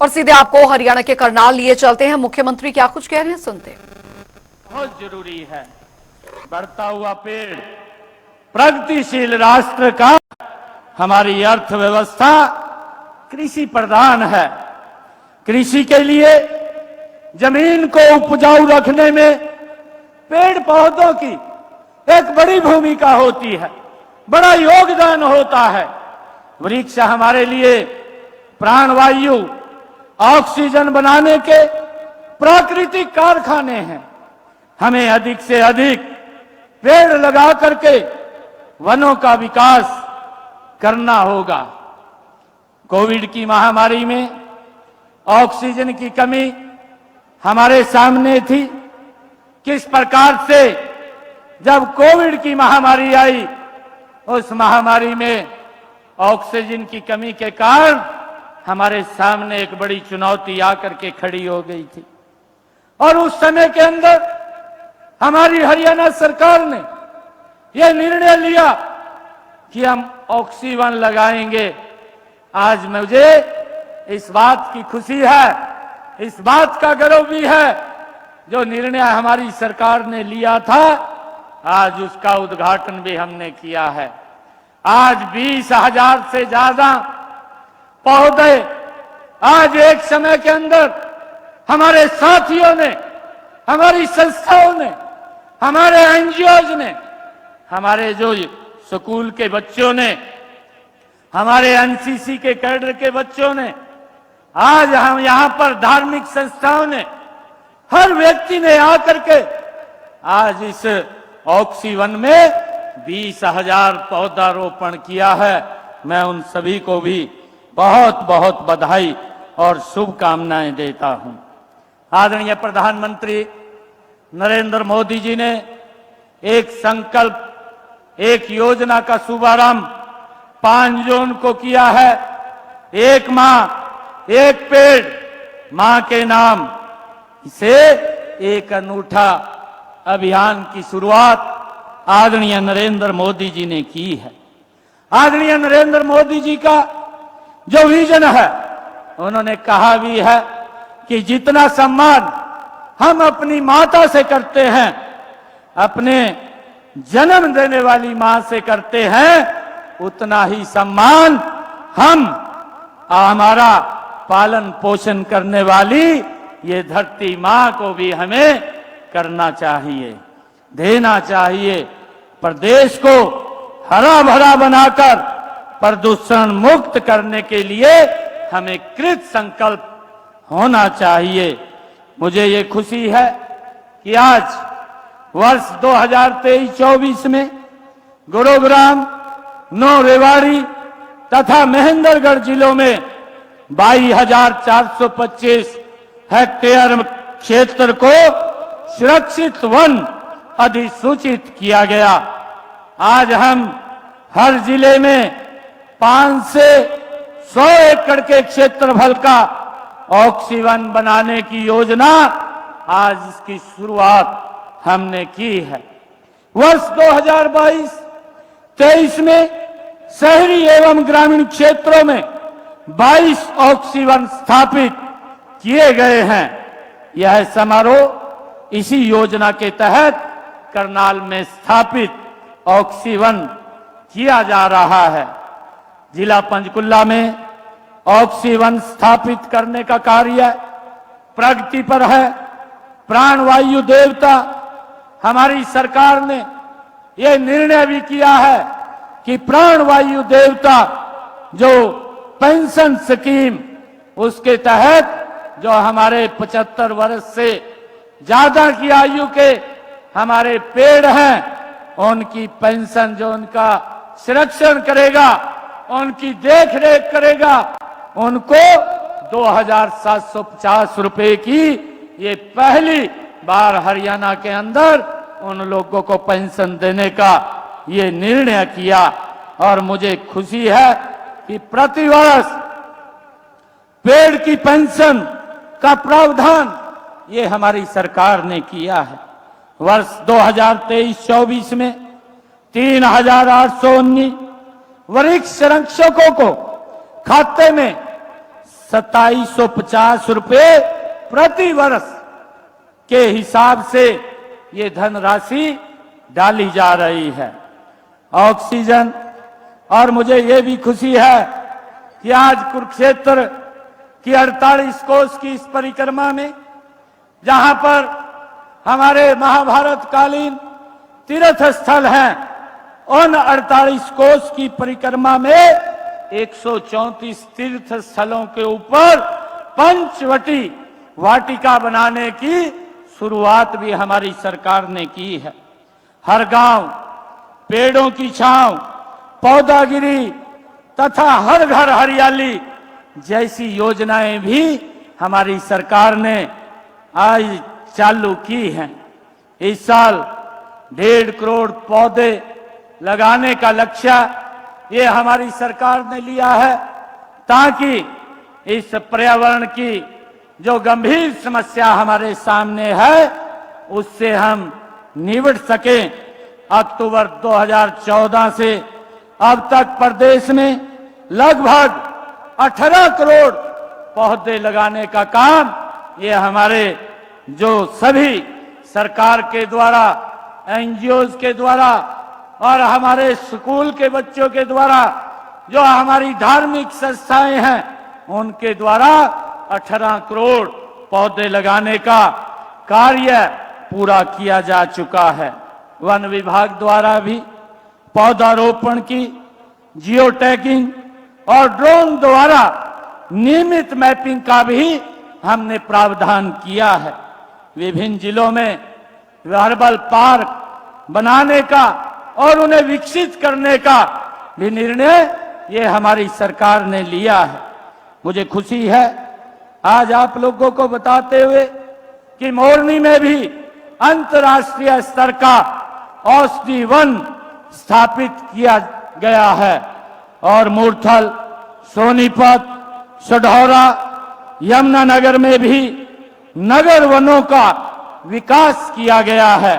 और सीधे आपको हरियाणा के करनाल लिए चलते हैं। मुख्यमंत्री क्या कुछ कह रहे हैं, सुनते हैं। बहुत जरूरी है। बढ़ता हुआ पेड़ प्रगतिशील राष्ट्र का, हमारी अर्थव्यवस्था कृषि प्रधान है। कृषि के लिए जमीन को उपजाऊ रखने में पेड़ पौधों की एक बड़ी भूमिका होती है, बड़ा योगदान होता है। वृक्ष हमारे लिए प्राणवायु, ऑक्सीजन बनाने के प्राकृतिक कारखाने हैं। हमें अधिक से अधिक पेड़ लगा करके वनों का विकास करना होगा। कोविड की महामारी में ऑक्सीजन की कमी हमारे सामने थी। किस प्रकार से जब कोविड की महामारी आई, उस महामारी में ऑक्सीजन की कमी के कारण हमारे सामने एक बड़ी चुनौती आकर के खड़ी हो गई थी। और उस समय के अंदर हमारी हरियाणा सरकार ने यह निर्णय लिया कि हम ऑक्सीवन लगाएंगे। आज मुझे इस बात की खुशी है, इस बात का गर्व भी है, जो निर्णय हमारी सरकार ने लिया था, आज उसका उद्घाटन भी हमने किया है। आज 20,000 से ज्यादा पौधे आज एक समय के अंदर हमारे साथियों ने, हमारी संस्थाओं ने, हमारे एनजीओज ने, हमारे जो स्कूल के बच्चों ने, हमारे एनसीसी के कैडर के बच्चों ने, आज हम यहां पर धार्मिक संस्थाओं ने, हर व्यक्ति ने आकर के आज इस ऑक्सीवन में 20,000 पौधारोपण किया है। मैं उन सभी को भी बहुत बहुत बधाई और शुभकामनाएं देता हूं। आदरणीय प्रधानमंत्री नरेंद्र मोदी जी ने एक संकल्प, एक योजना का शुभारंभ 5 जून को किया है। एक मां एक पेड़, मां के नाम से एक अनूठा अभियान की शुरुआत आदरणीय नरेंद्र मोदी जी ने की है। आदरणीय नरेंद्र मोदी जी का जो विजन है, उन्होंने कहा भी है कि जितना सम्मान हम अपनी माता से करते हैं, अपने जन्म देने वाली मां से करते हैं, उतना ही सम्मान हम हमारा पालन पोषण करने वाली ये धरती मां को भी हमें करना चाहिए, देना चाहिए। प्रदेश को हरा भरा बनाकर प्रदूषण मुक्त करने के लिए हमें कृत संकल्प होना चाहिए। मुझे ये खुशी है कि आज वर्ष 2023-24 में गुरुग्राम, नौ रेवाड़ी तथा महेंद्रगढ़ जिलों में 22,425 हेक्टेयर क्षेत्र को सुरक्षित वन अधिसूचित किया गया। आज हम हर जिले में 5 से 100 एकड़ के क्षेत्रफल का ऑक्सीवन बनाने की योजना, आज इसकी शुरुआत हमने की है। वर्ष 2022-23 में शहरी एवं ग्रामीण क्षेत्रों में 22 ऑक्सीवन स्थापित किए गए हैं। यह समारोह इसी योजना के तहत करनाल में स्थापित ऑक्सीवन किया जा रहा है। जिला पंचकुला में ऑक्सीवन स्थापित करने का कार्य प्रगति पर है। प्राणवायु देवता हमारी सरकार ने यह निर्णय भी किया है कि प्राणवायु देवता जो पेंशन स्कीम, उसके तहत जो हमारे 75 वर्ष से ज्यादा की आयु के हमारे पेड़ हैं, उनकी पेंशन, जो उनका संरक्षण करेगा, उनकी देख रेख करेगा, उनको 2,750 रुपए की ये पहली बार हरियाणा के अंदर उन लोगों को पेंशन देने का ये निर्णय किया। और मुझे खुशी है कि प्रतिवर्ष पेड़ की पेंशन का प्रावधान ये हमारी सरकार ने किया है। वर्ष 2023-24 में 3,819 वरिष्ठ संरक्षकों को खाते में 2750 रुपए प्रति वर्ष के हिसाब से ये धनराशि डाली जा रही है। ऑक्सीजन, और मुझे ये भी खुशी है कि आज कुरुक्षेत्र की 48 कोस की इस परिक्रमा में, जहां पर हमारे महाभारत कालीन तीर्थ स्थल हैं, उन 48 कोस की परिक्रमा में 134 तीर्थ स्थलों के ऊपर पंचवटी वाटिका बनाने की शुरुआत भी हमारी सरकार ने की है। हर गांव पेड़ों की छांव, पौधागिरी तथा हर घर हरियाली जैसी योजनाएं भी हमारी सरकार ने आज चालू की हैं। इस साल 1.5 करोड़ पौधे लगाने का लक्ष्य ये हमारी सरकार ने लिया है, ताकि इस पर्यावरण की जो गंभीर समस्या हमारे सामने है उससे हम निपट सकें। अक्टूबर 2014 से अब तक प्रदेश में लगभग 18 करोड़ पौधे लगाने का काम ये हमारे जो सभी सरकार के द्वारा, एनजीओज के द्वारा और हमारे स्कूल के बच्चों के द्वारा, जो हमारी धार्मिक संस्थाएं हैं उनके द्वारा 18 करोड़ पौधे लगाने का कार्य पूरा किया जा चुका है। वन विभाग द्वारा भी पौधारोपण की, जियो टैगिंग और ड्रोन द्वारा नियमित मैपिंग का भी हमने प्रावधान किया है। विभिन्न जिलों में हर्बल पार्क बनाने का और उन्हें विकसित करने का भी निर्णय ये हमारी सरकार ने लिया है। मुझे खुशी है आज आप लोगों को बताते हुए कि मोरनी में भी अंतर्राष्ट्रीय स्तर का औषधि वन स्थापित किया गया है और मूर्थल, सोनीपत, सढौरा, यमुनानगर में भी नगर वनों का विकास किया गया है।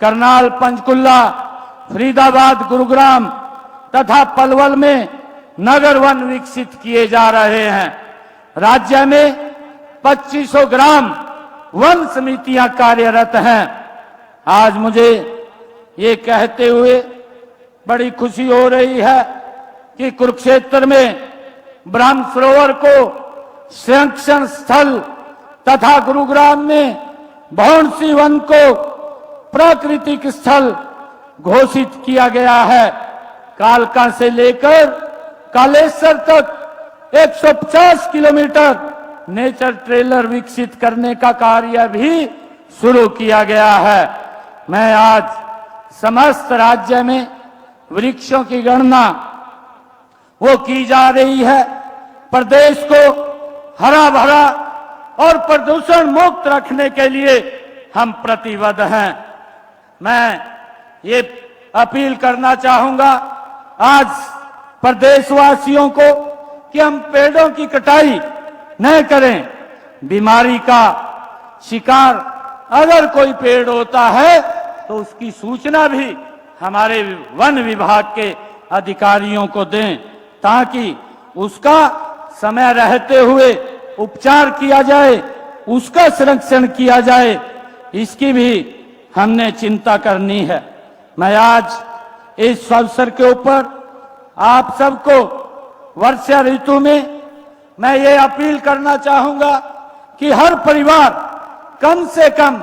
करनाल, पंचकुला, फरीदाबाद, गुरुग्राम तथा पलवल में नगर वन विकसित किए जा रहे हैं। राज्य में 2500 ग्राम वन समितियां कार्यरत हैं। आज मुझे ये कहते हुए बड़ी खुशी हो रही है कि कुरुक्षेत्र में ब्रह्म सरोवर को संरक्षण स्थल तथा गुरुग्राम में भौंसी वन को प्राकृतिक स्थल घोषित किया गया है। कालका से लेकर कालेश्वर तक 150 किलोमीटर नेचर ट्रेलर विकसित करने का कार्य भी शुरू किया गया है। मैं आज समस्त राज्य में वृक्षों की गणना वो की जा रही है। प्रदेश को हरा भरा और प्रदूषण मुक्त रखने के लिए हम प्रतिबद्ध हैं। मैं ये अपील करना चाहूंगा आज प्रदेशवासियों को कि हम पेड़ों की कटाई न करें। बीमारी का शिकार अगर कोई पेड़ होता है तो उसकी सूचना भी हमारे वन विभाग के अधिकारियों को दें, ताकि उसका समय रहते हुए उपचार किया जाए, उसका संरक्षण किया जाए। इसकी भी हमने चिंता करनी है। मैं आज इस अवसर के ऊपर आप सबको वर्षा ऋतु में मैं ये अपील करना चाहूंगा कि हर परिवार कम से कम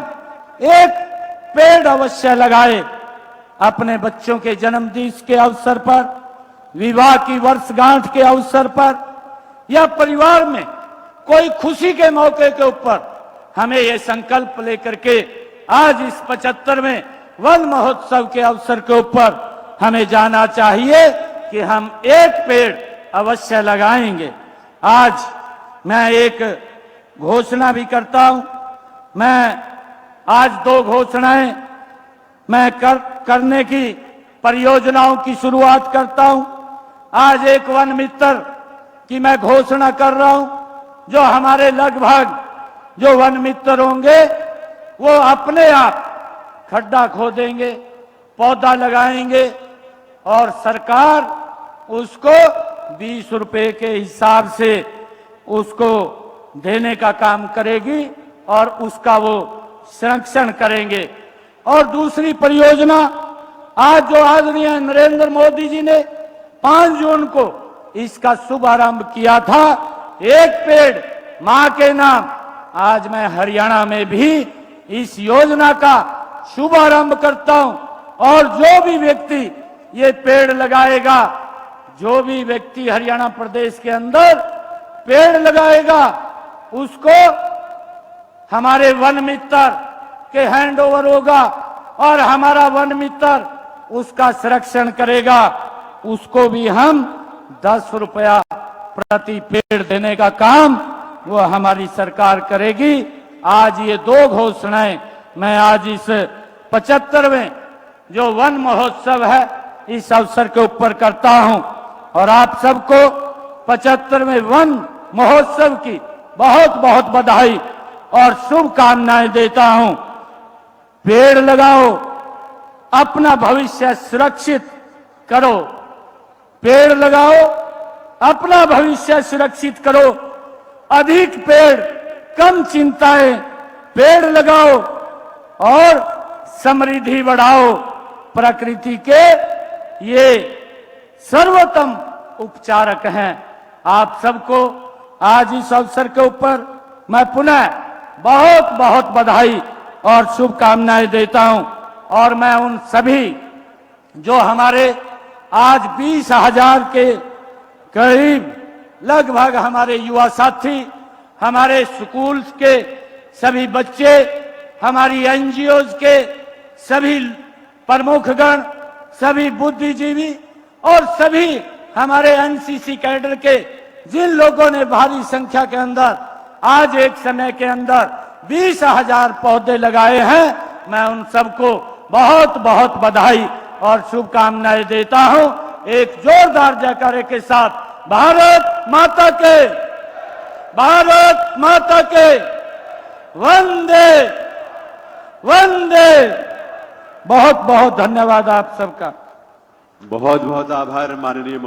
एक पेड़ अवश्य लगाए। अपने बच्चों के जन्मदिन के अवसर पर, विवाह की वर्षगांठ के अवसर पर या परिवार में कोई खुशी के मौके के ऊपर हमें ये संकल्प लेकर के आज इस 75वें वन महोत्सव के अवसर के ऊपर हमें जाना चाहिए कि हम एक पेड़ अवश्य लगाएंगे। आज मैं एक घोषणा भी करता हूं। मैं आज 2 घोषणाएं मैं करने की परियोजनाओं की शुरुआत करता हूं। आज एक वन मित्र की मैं घोषणा कर रहा हूं, जो हमारे लगभग जो वन मित्र होंगे वो अपने आप खड्डा खोदेंगे, पौधा लगाएंगे और सरकार उसको 20 रुपए के हिसाब से उसको देने का काम करेगी और उसका वो संरक्षण करेंगे। और दूसरी परियोजना आज जो आदरणीय नरेंद्र मोदी जी ने 5 जून को इसका शुभारंभ किया था, एक पेड़ मां के नाम, आज मैं हरियाणा में भी इस योजना का शुभारंभ करता हूं। और जो भी व्यक्ति ये पेड़ लगाएगा, जो भी व्यक्ति हरियाणा प्रदेश के अंदर पेड़ लगाएगा, उसको हमारे वन मित्र के हैंडओवर होगा और हमारा वन मित्र उसका संरक्षण करेगा। उसको भी हम 10 रुपया प्रति पेड़ देने का काम वो हमारी सरकार करेगी। आज ये 2 घोषणाएं मैं आज इस 75वें जो वन महोत्सव है इस अवसर के ऊपर करता हूं और आप सबको 75वें वन महोत्सव की बहुत बहुत बधाई और शुभकामनाएं देता हूं। पेड़ लगाओ, अपना भविष्य सुरक्षित करो। पेड़ लगाओ, अपना भविष्य सुरक्षित करो। अधिक पेड़, कम चिंताएं, पेड़ लगाओ और समृद्धि बढ़ाओ। प्रकृति के ये सर्वोत्तम उपचारक हैं। आप सबको आज इस अवसर के ऊपर मैं पुनः बहुत बहुत बधाई और शुभकामनाएं देता हूं। और मैं उन सभी जो हमारे आज 20,000 के करीब लगभग हमारे युवा साथी, हमारे स्कूल्स के सभी बच्चे, हमारी एनजीओज के सभी प्रमुखगण, सभी बुद्धिजीवी और सभी हमारे एनसीसी कैडर के जिन लोगों ने भारी संख्या के अंदर आज एक समय के अंदर 20,000 पौधे लगाए हैं, मैं उन सबको बहुत बहुत बधाई और शुभकामनाएं देता हूं। एक जोरदार जयकारे के साथ भारत माता के, भारत माता के, वंदे वंदे। बहुत बहुत धन्यवाद आप सबका। बहुत बहुत आभार माननीय